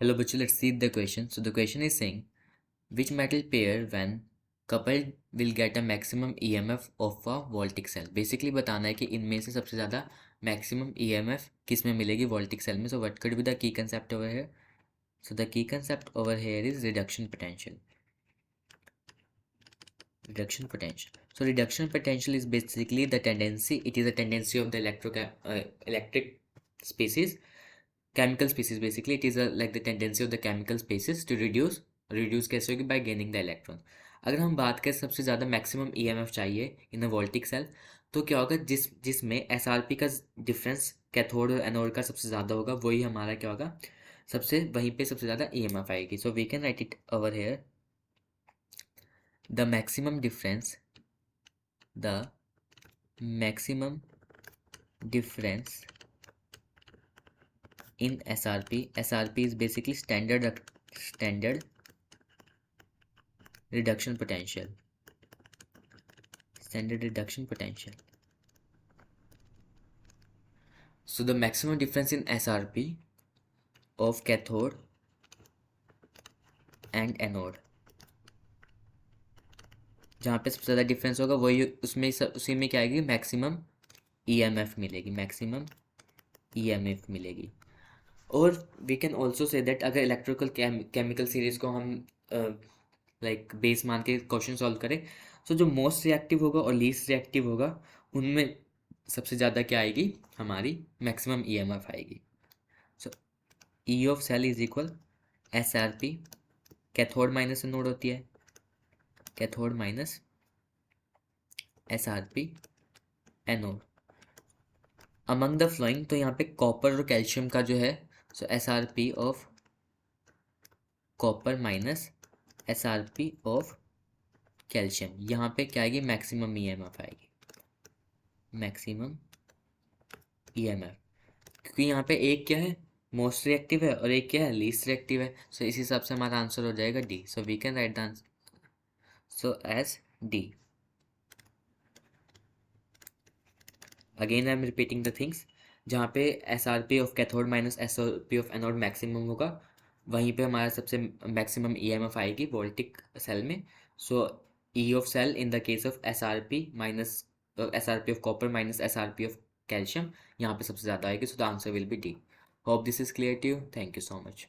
Hello, bachcho, let's see the question. So the question is saying, which metal pair when coupled will get a maximum EMF of a voltic cell? Basically बताना है कि इनमें से सबसे ज़्यादा maximum EMF किस में मिलेगी voltic cell में. So what could be the key concept over here? So the key concept over here is reduction potential. Reduction potential. So reduction potential is basically the tendency. It is a tendency of the electric species, chemical species. Basically, it is like the tendency of the chemical species to reduce कैसे होगी, by gaining the electron. अगर हम बात करें सबसे ज़्यादा maximum EMF चाहिए इन अ voltaic cell, तो क्या होगा, जिसमें SRP का डिफरेंस कैथोड और एनोड का सबसे ज़्यादा होगा, वही हमारा क्या होगा, वहीं पे सबसे ज़्यादा EMF आएगी. So we can write it over here. The maximum difference in SRP is basically standard reduction potential. So the maximum difference in SRP of cathode and anode, जहाँ पे सबसे ज़्यादा डिफरेंस होगा वही उसी में क्या आएगी, मैक्सिमम EMF मिलेगी. और we can also say that अगर इलेक्ट्रिकल केमिकल सीरीज को हम लाइक बेस मान के क्वेश्चन सॉल्व करें, तो जो मोस्ट रिएक्टिव होगा और लीस्ट रिएक्टिव होगा, उनमें सबसे ज़्यादा क्या आएगी, हमारी मैक्सिमम EMF आएगी. So E of cell is equal SRP, cathode minus anode होती है, cathode minus SRP anode. Among the following, तो यहाँ पे कॉपर और कैल्शियम का जो है, so SRP of copper minus SRP of calcium, यहाँ पे क्या आएगी, मैक्सिमम EMF आएगी, मैक्सिमम EMF. क्योंकि यहाँ पे एक क्या है, मोस्ट रिएक्टिव है, और एक क्या है, लीस्ट रिएक्टिव है. सो इस हिसाब से हमारा आंसर हो जाएगा D. So we can write the answer so as D. Again I am repeating the things. जहाँ पे SRP of cathode minus SRP of anode maximum होगा, वहीं पे हमारा सबसे मैक्सिमम EMF आएगी वोल्टिक सेल में. So E of cell in the case of SRP of copper minus SRP of calcium, यहाँ पे सबसे ज़्यादा आएगी. So the answer will be D. Hope this is clear to you. Thank you so much.